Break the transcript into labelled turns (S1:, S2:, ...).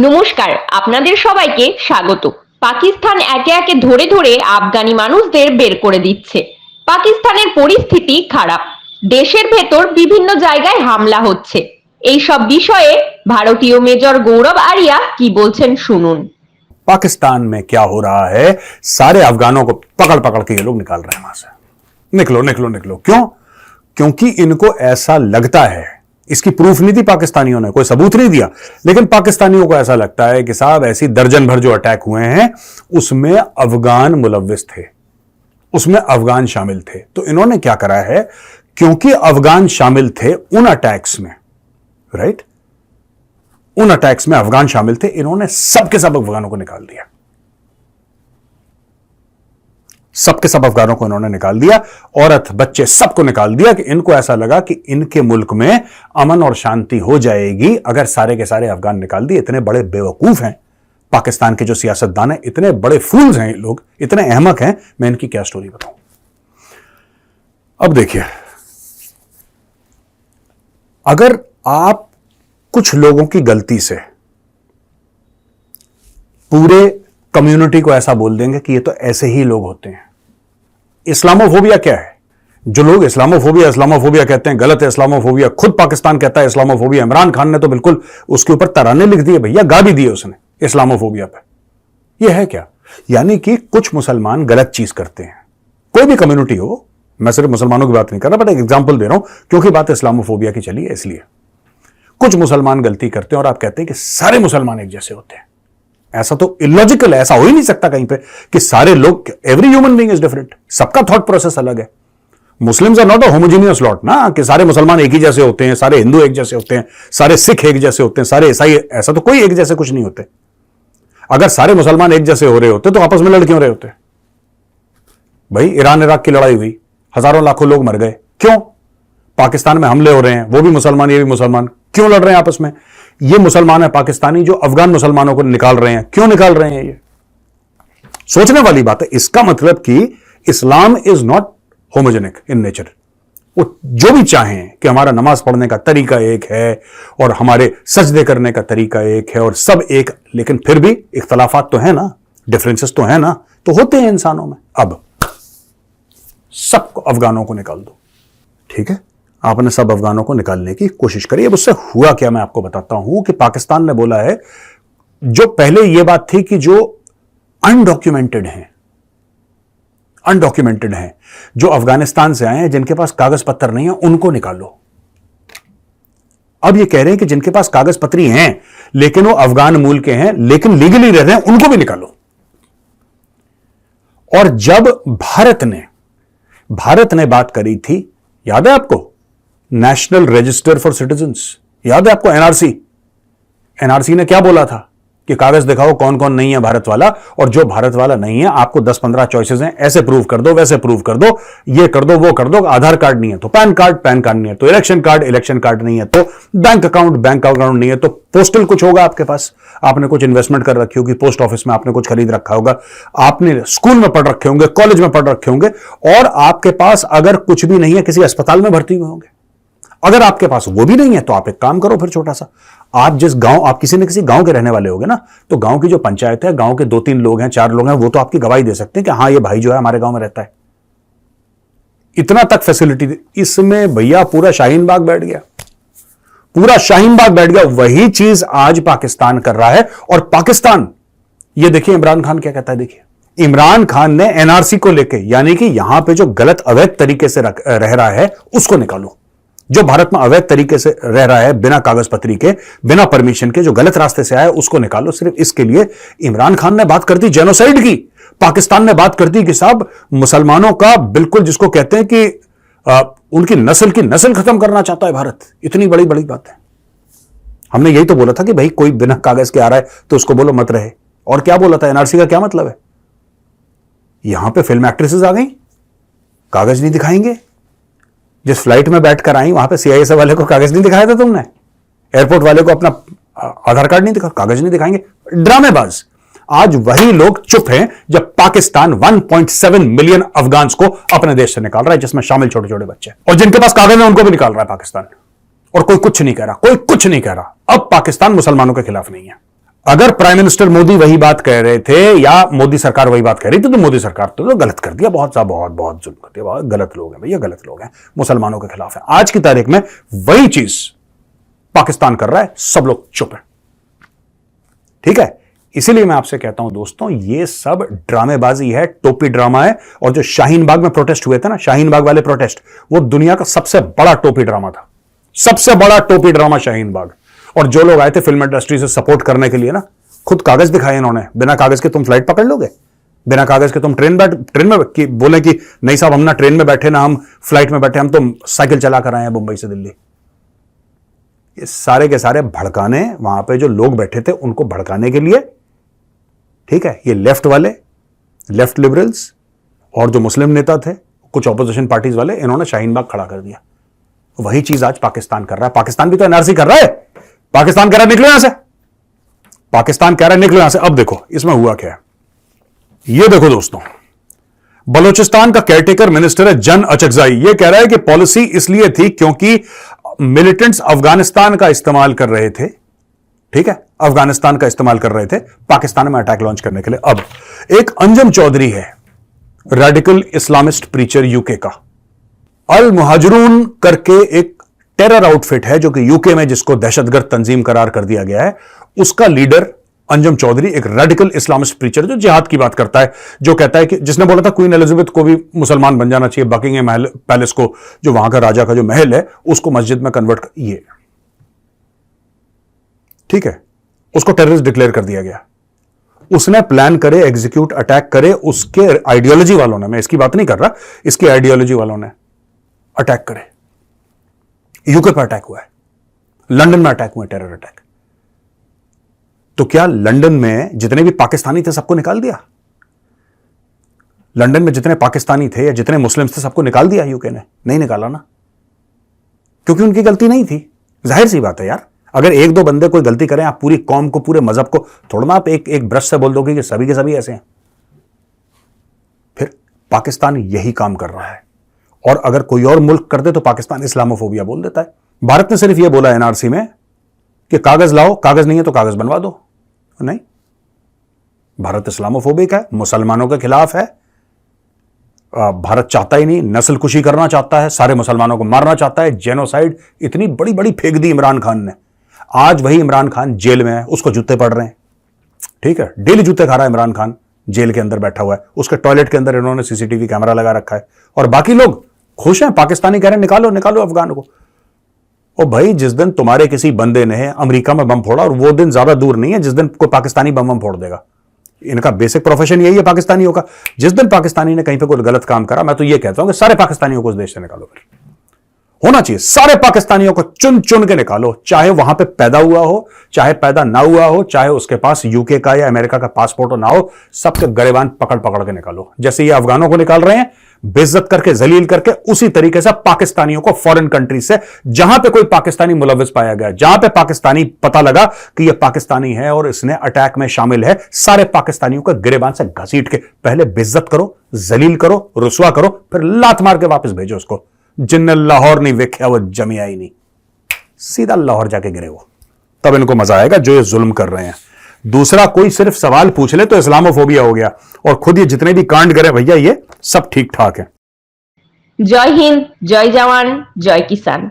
S1: নমস্কার, আপনাদের সবাইকে স্বাগত। পাকিস্তান একে একে ধরে ধরে আফগানি মানুষদের বের করে দিচ্ছে। পাকিস্তানের পরিস্থিতি খারাপ। দেশের ভেতর বিভিন্ন জায়গায় হামলা হচ্ছে। এই সব বিষয়ে ভারতীয় মেজর গৌরব আরিয়া কি বলছেন শুনুন।
S2: पाकिस्तान में क्या हो रहा है। सारे अफगानों को पकड़ पकड़ के ये लोग निकाल रहे हैं वहां से। निकलो निकलो निकलो। क्यों? क्योंकि इनको ऐसा लगता है, इसकी प्रूफ नहीं दी पाकिस्तानियों ने, कोई सबूत नहीं दिया, लेकिन पाकिस्तानियों को ऐसा लगता है कि साहब ऐसी दर्जन भर जो अटैक हुए हैं उसमें अफगान मुलव्विस थे, उसमें अफगान शामिल थे। तो इन्होंने क्या करा है, क्योंकि अफगान शामिल थे उन अटैक्स में, राइट, उन अटैक्स में अफगान शामिल थे, इन्होंने सबके सब अफगानों को निकाल दिया। सबके सब अफगानों को इन्होंने निकाल दिया, औरत बच्चे सबको निकाल दिया कि इनको ऐसा लगा कि इनके मुल्क में अमन और शांति हो जाएगी अगर सारे के सारे अफगान निकाल दिए। इतने बड़े बेवकूफ हैं पाकिस्तान के जो सियासतदान हैं, इतने बड़े फूल्स हैं ये लोग, इतने अहमक हैं। मैं इनकी क्या स्टोरी बताऊं। अब देखिए, अगर आप कुछ लोगों की गलती से पूरे कम्युनिटी को ऐसा बोल देंगे कि ये तो ऐसे ही लोग होते हैं। इस्लामोफोबिया क्या है? जो लोग इस्लामोफोबिया इस्लामोफोबिया कहते हैं, गलत है इस्लामोफोबिया। खुद पाकिस्तान कहता है इस्लामोफोबिया। इमरान खान ने तो बिल्कुल उसके ऊपर तराने लिख दिए भैया, गा भी दिए उसने इस्लामोफोबिया पे। ये है क्या? यानी कि कुछ मुसलमान गलत चीज करते हैं, कोई भी कम्युनिटी हो, मैं सिर्फ मुसलमानों की बात नहीं कर रहा, बट एक एग्जाम्पल दे रहा हूं क्योंकि बात इस्लामोफोबिया की चली है इसलिए। कुछ मुसलमान गलती करते हैं और आप कहते हैं कि सारे मुसलमान एक जैसे होते हैं। ऐसा तो इलॉजिकल है, ऐसा हो ही नहीं सकता कहीं पे कि सारे लोग, every human being is different, सबका थॉट प्रोसेस अलग है। Muslims are not a homogeneous lot ना, कि सारे मुसलमान एक ही जैसे होते हैं, सारे हिंदू एक जैसे होते हैं, सारे सिख एक जैसे होते हैं, सारे ईसाई, ऐसा तो कोई एक जैसे कुछ नहीं होते। अगर सारे मुसलमान एक जैसे हो रहे होते तो आपस में लड़ क्यों रहे होते? भाई ईरान इराक की लड़ाई हुई, हजारों लाखों लोग मर गए, क्यों? पाकिस्तान में हमले हो रहे हैं, वो भी मुसलमान ये भी मुसलमान, क्यों लड़ रहे हैं आपस में? ये मुसलमान है पाकिस्तानी जो अफगान मुसलमानों को निकाल रहे हैं, क्यों निकाल रहे हैं? ये सोचने वाली बात है। इसका मतलब कि Islam is not होमोजेनिक in nature. वो जो भी चाहें कि हमारा नमाज पढ़ने का तरीका एक है और हमारे सजदे करने का तरीका एक है और सब एक, लेकिन फिर भी इख्तलाफात तो है ना, डिफरेंसेस तो है ना, तो होते हैं इंसानों में। अब सबको अफगानों को निकाल दो, ठीक है? आपने सब अफगानों को निकालने की कोशिश करी। अब उससे हुआ क्या मैं आपको बताता हूं कि पाकिस्तान ने बोला है, जो पहले यह बात थी कि जो अनडॉक्यूमेंटेड हैं, जो अफगानिस्तान से आए हैं, जिनके पास कागज पत्तर नहीं है, उनको निकालो। अब ये कह रहे हैं कि जिनके पास कागज पत्री हैं लेकिन वो अफगान मूल के हैं लेकिन लीगली रह रहे हैं, उनको भी निकालो। और जब भारत ने बात करी थी, याद है आपको, नेशनल रजिस्टर फॉर सिटीजन्स, याद है आपको? एनआरसी ने क्या बोला था कि कागज दिखाओ कौन कौन नहीं है भारत वाला, और जो भारत वाला नहीं है आपको 10-15 चॉइसेस हैं, ऐसे प्रूव कर दो, वैसे प्रूव कर दो, ये कर दो, वो कर दो। आधार कार्ड नहीं है तो पैन कार्ड नहीं है तो इलेक्शन कार्ड नहीं है तो बैंक अकाउंट नहीं है तो पोस्टल कुछ होगा आपके पास, आपने कुछ इन्वेस्टमेंट कर रखी होगी, पोस्ट ऑफिस में आपने कुछ खरीद रखा होगा, आपने स्कूल में पढ़ रखे होंगे, कॉलेज में पढ़ रखे होंगे, और आपके पास अगर कुछ भी नहीं है, किसी अस्पताल में भर्ती हुए होंगे। अगर आपके पास वो भी नहीं है तो आप एक काम करो फिर छोटा सा, आप जिस गांव, आप किसी न किसी गांव के रहने वाले होगे ना, तो गांव की जो पंचायत है, गांव के 2-3 लोग हैं, 4 लोग हैं, वो तो आपकी गवाही दे सकते हैं कि हां ये भाई जो है हमारे गांव में रहता है। इतना तक फैसिलिटी इसमें भैया पूरा शाहीन बाग बैठ गया, पूरा शाहीन बाग बैठ गया। वही चीज आज पाकिस्तान कर रहा है। और पाकिस्तान, ये देखिए इमरान खान क्या कहता है, देखिए इमरान खान ने एनआरसी को लेके, यानी कि यहां पे जो गलत अवैध तरीके से रह रहा है उसको निकालो। जो भारत में अवैध तरीके से रह रहा है, बिना कागज पत्री के, बिना परमिशन के, जो गलत रास्ते से आया, उसको निकालो। सिर्फ इसके लिए इमरान खान ने बात कर दी जेनोसाइड की, पाकिस्तान ने बात कर दी कि साहब मुसलमानों का, बिल्कुल जिसको कहते हैं कि उनकी नस्ल की नस्ल खत्म करना चाहता है भारत। इतनी बड़ी बड़ी बात है। हमने यही तो बोला था कि भाई कोई बिना कागज के आ रहा है तो उसको बोलो मत रहे। और क्या बोला था, एनआरसी का क्या मतलब है? यहां पे फिल्म एक्ट्रेसेस आ गई, कागज नहीं दिखाएंगे। जिस फ्लाइट में बैठकर आई वहां पे सीआईएसएफ वाले को कागज नहीं दिखाया था तुमने, एयरपोर्ट वाले को अपना आधार कार्ड नहीं दिखा, कागज नहीं दिखाएंगे। ड्रामेबाज। आज वही लोग चुप हैं जब पाकिस्तान 1.7 मिलियन अफगान को अपने देश से निकाल रहा है, जिसमें शामिल छोटे छोटे बच्चे, और जिनके पास कागज है उनको भी निकाल रहा है पाकिस्तान। और कोई कुछ नहीं कह रहा, कोई कुछ नहीं कह रहा। अब पाकिस्तान मुसलमानों के खिलाफ नहीं है। अगर प्राइम मिनिस्टर मोदी वही बात कह रहे थे या मोदी सरकार वही बात कह रही थी तो मोदी सरकार तो गलत कर दिया, बहुत बहुत जुल्म कर दिया, बहुत गलत लोग हैं भैया, गलत लोग हैं, मुसलमानों के खिलाफ है। आज की तारीख में वही चीज पाकिस्तान कर रहा है, सब लोग चुप हैं। ठीक है, इसीलिए मैं आपसे कहता हूं दोस्तों, ये सब ड्रामेबाजी है, टोपी ड्रामा है। और जो शाहीन बाग में प्रोटेस्ट हुए थे ना, शाहीन बाग वाले प्रोटेस्ट, वो दुनिया का सबसे बड़ा टोपी ड्रामा था, सबसे बड़ा टोपी ड्रामा शाहीन बाग। और जो लोग आए थे फिल्म इंडस्ट्री से सपोर्ट करने के लिए ना, खुद कागज दिखाए इन्होंने, बिना कागज के तुम फ्लाइट पकड़ लोगे, बिना कागज के तुम ट्रेन में बोले कि नहीं साहब हम ना ट्रेन में बैठे ना हम फ्लाइट में बैठे, हम तो साइकिल चला कर आए हैं मुंबई से दिल्ली। ये सारे के सारे भड़काने, वहां पे जो लोग बैठे थे उनको भड़काने के लिए, ठीक है, ये लेफ्ट वाले, लेफ्ट लिबरल्स और जो मुस्लिम नेता थे, कुछ ऑपोजिशन पार्टीज वाले, इन्होंने शाहीन बाग खड़ा कर दिया। वही चीज आज पाकिस्तान कर रहा है। पाकिस्तान भी तो एनआरसी कर रहा है। पाकिस्तान कह रहा है निकलो यहां से, पाकिस्तान कह रहा है निकलो यहां से। अब देखो इसमें हुआ क्या है, ये देखो दोस्तों, बलूचिस्तान का केयरटेकर मिनिस्टर है जन अचकजाई, ये कह रहा है कि पॉलिसी इसलिए थी क्योंकि मिलिटेंट्स अफगानिस्तान का इस्तेमाल कर रहे थे, ठीक है, अफगानिस्तान का इस्तेमाल कर रहे थे पाकिस्तान में अटैक लॉन्च करने के लिए। अब एक अंजम चौधरी है, रेडिकल इस्लामिस्ट प्रीचर यूके का, अल मुहाजिरून करके एक टेरर आउटफिट है जो कि यूके में जिसको दहशतगर्द तंजीम करार कर दिया गया है, उसका लीडर अंजम चौधरी एक रेडिकल इस्लामिस्ट प्रीचर जो जिहाद की बात करता है, जो कहता है कि जिसने बोला था क्वीन एलिजाबेथ को भी मुसलमान बन जाना चाहिए, बकिंगहैम पैलेस को, जो वहां का राजा का जो महल है उसको मस्जिद में कन्वर्ट कर, ये ठीक है, उसको टेररिस्ट डिक्लेयर कर दिया गया। उसने प्लान करे, एग्जीक्यूट, अटैक करे, उसके आइडियोलॉजी वालों ने, मैं इसकी बात नहीं कर रहा, इसकी आइडियोलॉजी वालों ने अटैक करे। यूके पर अटैक हुआ है, लंदन में अटैक हुए, टेरर अटैक। तो क्या लंदन में जितने भी पाकिस्तानी थे सबको निकाल दिया? लंदन में जितने पाकिस्तानी थे या जितने मुस्लिम्स थे सबको निकाल दिया यूके ने? नहीं निकाला ना, क्योंकि उनकी गलती नहीं थी। जाहिर सी बात है यार, अगर एक दो बंदे कोई गलती करें, आप पूरी कौम को, पूरे मजहब को थोड़ा ना आप एक ब्रश से बोल दोगे कि सभी के सभी ऐसे हैं। फिर पाकिस्तान यही काम कर रहा है, और अगर कोई और मुल्क कर दे तो पाकिस्तान इस्लामोफोबिया बोल देता है। भारत ने सिर्फ यह बोला एनआरसी में कि कागज लाओ, कागज नहीं है तो कागज बनवा दो। नहीं, भारत इस्लामोफोबिक है, मुसलमानों के खिलाफ है। भारत चाहता ही नहीं, नस्लकुशी करना चाहता है, सारे मुसलमानों को मारना चाहता है, जेनोसाइड इतनी बड़ी बड़ी फेंक दी इमरान खान ने। आज वही इमरान खान जेल में है, उसको जूते पड़ रहे हैं, ठीक है, डेली जूते खा रहा है इमरान खान, जेल के अंदर बैठा हुआ है, उसके टॉयलेट के अंदर इन्होंने सीसीटीवी कैमरा लगा रखा है, और बाकी लोग खुश हैं। पाकिस्तानी कह रहे हैं निकालो निकालो अफगान को। ओ भाई, जिस दिन तुम्हारे किसी बंदे ने अमेरिका में बम फोड़ा, और वो दिन ज्यादा दूर नहीं है जिस दिन कोई पाकिस्तानी बम फोड़ देगा। इनका बेसिक प्रोफेशन यही है पाकिस्तानियों का। जिस दिन पाकिस्तानी ने कहीं पे कोई गलत काम करा, मैं तो ये कहता हूं कि सारे पाकिस्तानियों को उस देश से निकालो। फिर होना चाहिए, सारे पाकिस्तानियों को चुन चुन के निकालो, चाहे वहां पे पैदा हुआ हो, चाहे पैदा ना हुआ हो, चाहे उसके पास यूके का या अमेरिका का पासपोर्ट हो ना हो, सबके गरेबान पकड़ पकड़ के निकालो। जैसे ये अफगानों को निकाल रहे हैं, बेइज्जत करके, जलील करके, उसी तरीके से पाकिस्तानियों को फॉरेन कंट्री से, जहां पे कोई पाकिस्तानी मुलविस पाया गया, जहां पे पाकिस्तानी पता लगा कि यह पाकिस्तानी है और इसने अटैक में शामिल है, सारे पाकिस्तानियों को गिरेबान से घसीट के पहले बेइज्जत करो, जलील करो, रुसवा करो, फिर लात मार के वापस भेजो उसको। जिनने लाहौर नहीं वेख्या वो जमिया ही नहीं, सीधा लाहौर जाके गिरे वो, तब इनको मजा आएगा जो ये जुल्म कर रहे हैं। दूसरा, कोई सिर्फ सवाल पूछ ले तो इस्लामोफोबिया हो गया, और खुद ये जितने भी कांड करे भैया ये सब ठीक ठाक है।
S1: जय हिंद, जय जवान, जय किसान।